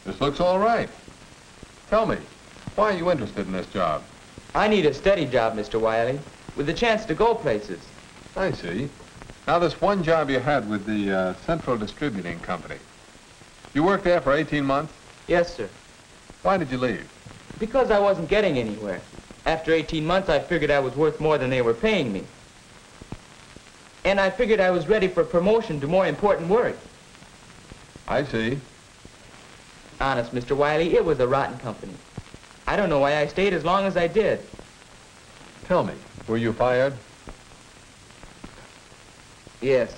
This looks all right. Tell me, why are you interested in this job? I need a steady job, Mr. Wiley, with a chance to go places. I see. Now, this one job you had with the Central Distributing Company, you worked there for 18 months? Yes, sir. Why did you leave? Because I wasn't getting anywhere. After 18 months, I figured I was worth more than they were paying me. And I figured I was ready for promotion to more important work. I see. Honest, Mr. Wiley, it was a rotten company. I don't know why I stayed as long as I did. Tell me, were you fired? Yes,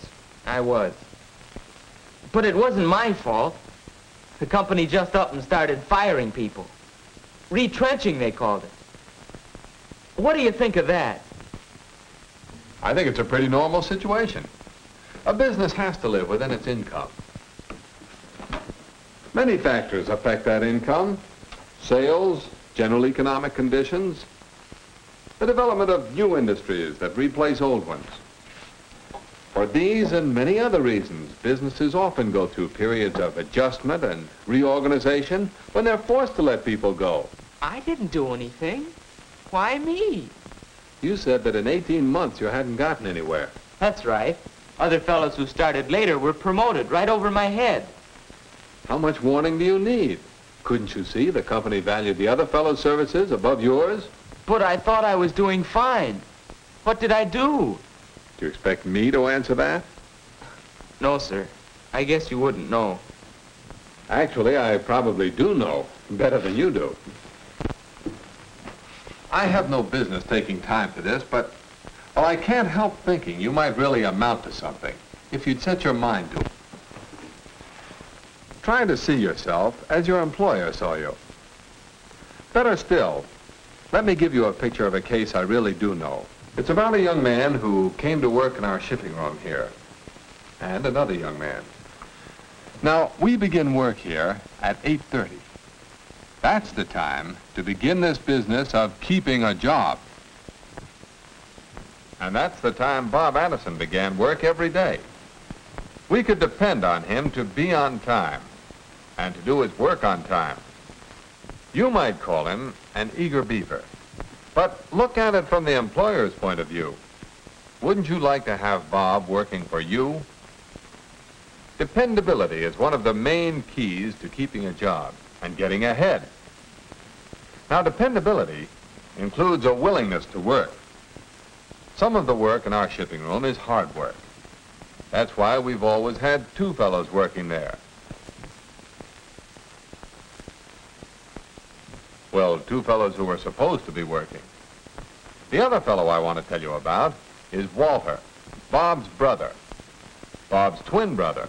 I was. But it wasn't my fault. The company just up and started firing people. Retrenching, they called it. What do you think of that? I think it's a pretty normal situation. A business has to live within its income. Many factors affect that income. Sales, general economic conditions, the development of new industries that replace old ones. For these and many other reasons, businesses often go through periods of adjustment and reorganization when they're forced to let people go. I didn't do anything. Why me? You said that in 18 months you hadn't gotten anywhere. That's right. Other fellows who started later were promoted right over my head. How much warning do you need? Couldn't you see the company valued the other fellow's services above yours? But I thought I was doing fine. What did I do? Do you expect me to answer that? No, sir. I guess you wouldn't know. Actually, I probably do know, better than you do. I have no business taking time for this, but, well, I can't help thinking you might really amount to something if you'd set your mind to it. Try to see yourself as your employer saw you. Better still, let me give you a picture of a case I really do know. It's about a young man who came to work in our shipping room here, and another young man. Now, we begin work here at 8:30. That's the time to begin this business of keeping a job. And that's the time Bob Anderson began work every day. We could depend on him to be on time and to do his work on time. You might call him an eager beaver. But look at it from the employer's point of view. Wouldn't you like to have Bob working for you? Dependability is one of the main keys to keeping a job and getting ahead. Now, dependability includes a willingness to work. Some of the work in our shipping room is hard work. That's why we've always had two fellows working there. Well, two fellows who were supposed to be working. The other fellow I want to tell you about is Walter, Bob's brother, Bob's twin brother.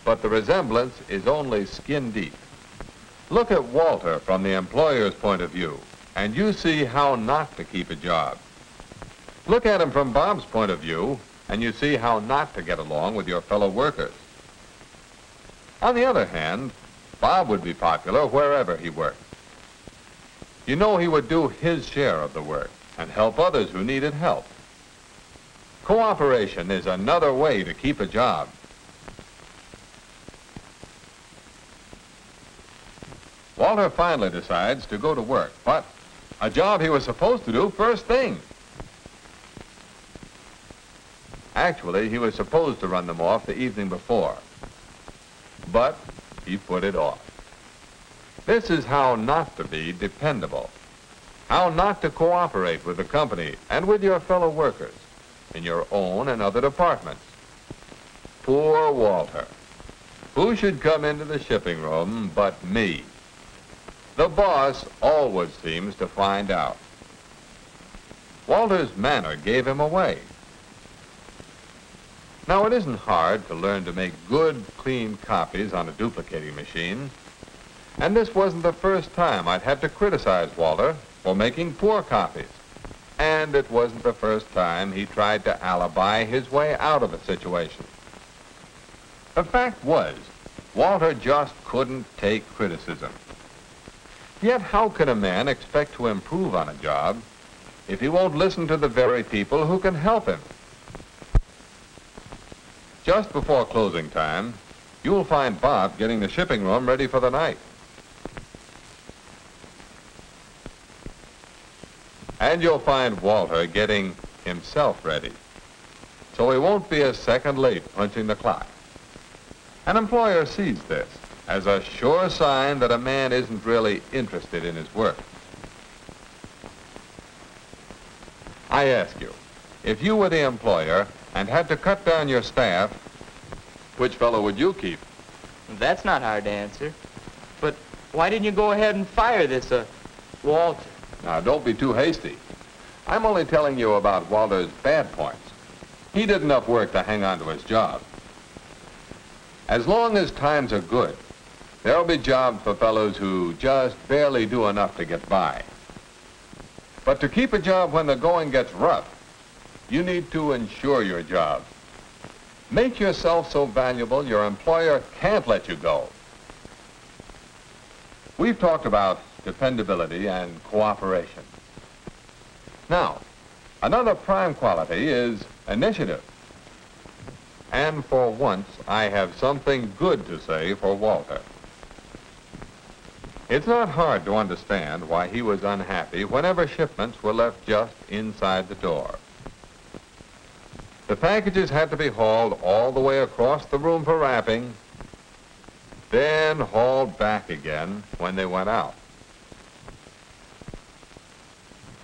But the resemblance is only skin deep. Look at Walter from the employer's point of view, and you see how not to keep a job. Look at him from Bob's point of view, and you see how not to get along with your fellow workers. On the other hand, Bob would be popular wherever he worked. You know, he would do his share of the work and help others who needed help. Cooperation is another way to keep a job. Walter finally decides to go to work, but a job he was supposed to do first thing. Actually, he was supposed to run them off the evening before, but he put it off. This is how not to be dependable, how not to cooperate with the company and with your fellow workers in your own and other departments. Poor Walter. Who should come into the shipping room but me? The boss always seems to find out. Walter's manner gave him away. Now, it isn't hard to learn to make good, clean copies on a duplicating machine. And this wasn't the first time I'd had to criticize Walter for making poor copies. And it wasn't the first time he tried to alibi his way out of a situation. The fact was, Walter just couldn't take criticism. Yet how can a man expect to improve on a job if he won't listen to the very people who can help him? Just before closing time, you'll find Bob getting the shipping room ready for the night. And you'll find Walter getting himself ready, so he won't be a second late punching the clock. An employer sees this as a sure sign that a man isn't really interested in his work. I ask you, if you were the employer and had to cut down your staff, which fellow would you keep? That's not hard to answer. But why didn't you go ahead and fire this, Walter? Now, don't be too hasty. I'm only telling you about Walter's bad points. He did enough work to hang on to his job. As long as times are good, there'll be jobs for fellows who just barely do enough to get by. But to keep a job when the going gets rough, you need to insure your job. Make yourself so valuable your employer can't let you go. We've talked about dependability and cooperation. Now, another prime quality is initiative. And for once, I have something good to say for Walter. It's not hard to understand why he was unhappy whenever shipments were left just inside the door. The packages had to be hauled all the way across the room for wrapping, then hauled back again when they went out.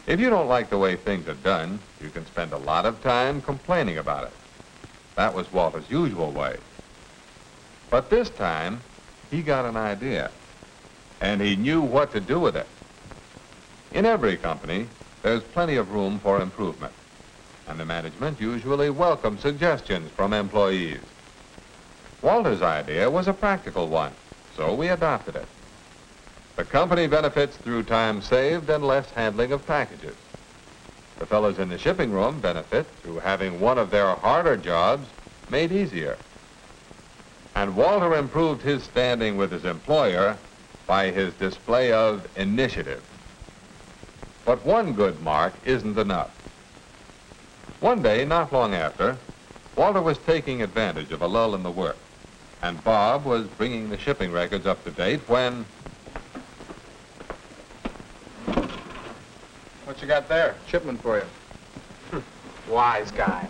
If you don't like the way things are done, you can spend a lot of time complaining about it. That was Walter's usual way. But this time, he got an idea, and he knew what to do with it. In every company, there's plenty of room for improvement, and the management usually welcomes suggestions from employees. Walter's idea was a practical one, so we adopted it. The company benefits through time saved and less handling of packages. The fellows in the shipping room benefit through having one of their harder jobs made easier. And Walter improved his standing with his employer by his display of initiative. But one good mark isn't enough. One day, not long after, Walter was taking advantage of a lull in the work, and Bob was bringing the shipping records up to date when... What you got there? Shipment for you. Wise guy.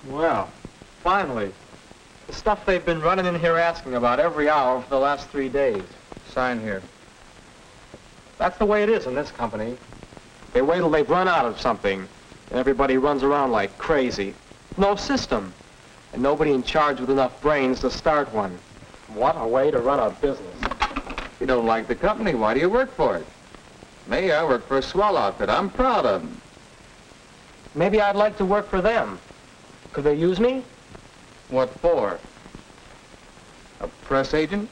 Well, finally. The stuff they've been running in here asking about every hour for the last 3 days. Sign here. That's the way it is in this company. They wait till they've run out of something, and everybody runs around like crazy. No system, and nobody in charge with enough brains to start one. What a way to run a business. You don't like the company, why do you work for it? Me, I work for a swell outfit. I'm proud of them. Maybe I'd like to work for them. Could they use me? What for? A press agent?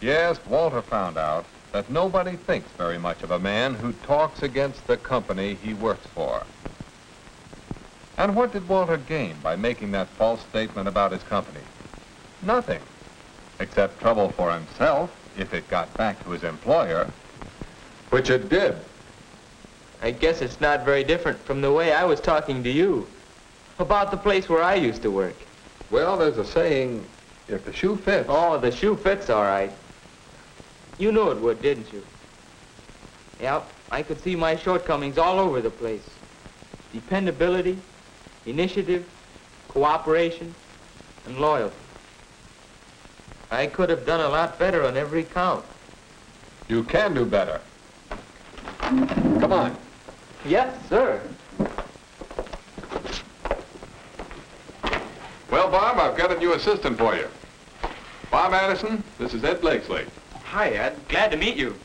Yes, Walter found out that nobody thinks very much of a man who talks against the company he works for. And what did Walter gain by making that false statement about his company? Nothing, except trouble for himself if it got back to his employer, which it did. I guess it's not very different from the way I was talking to you about the place where I used to work. Well, there's a saying, if the shoe fits. Oh, the shoe fits all right. You knew it would, didn't you? Yep, I could see my shortcomings all over the place. Dependability, initiative, cooperation, and loyalty. I could have done a lot better on every count. You can do better. Come on. Yes, sir. Well, Bob, I've got a new assistant for you. Bob Addison, this is Ed Blakesley. Hi, Ed. Glad to meet you.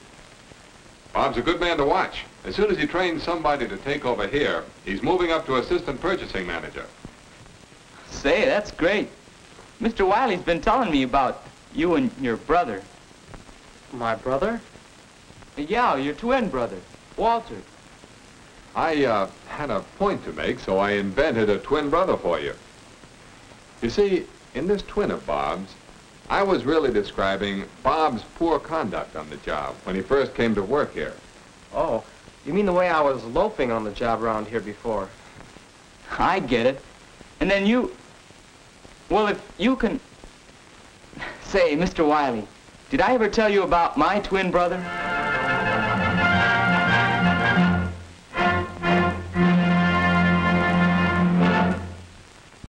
Bob's a good man to watch. As soon as he trains somebody to take over here, he's moving up to assistant purchasing manager. Say, that's great. Mr. Wiley's been telling me about you and your brother. My brother? Yeah, your twin brother, Walter. I had a point to make, so I invented a twin brother for you. You see, in this twin of Bob's, I was really describing Bob's poor conduct on the job when he first came to work here. Oh, you mean the way I was loafing on the job around here before? I get it. And then you... Well, if you can... Say, Mr. Wiley, did I ever tell you about my twin brother?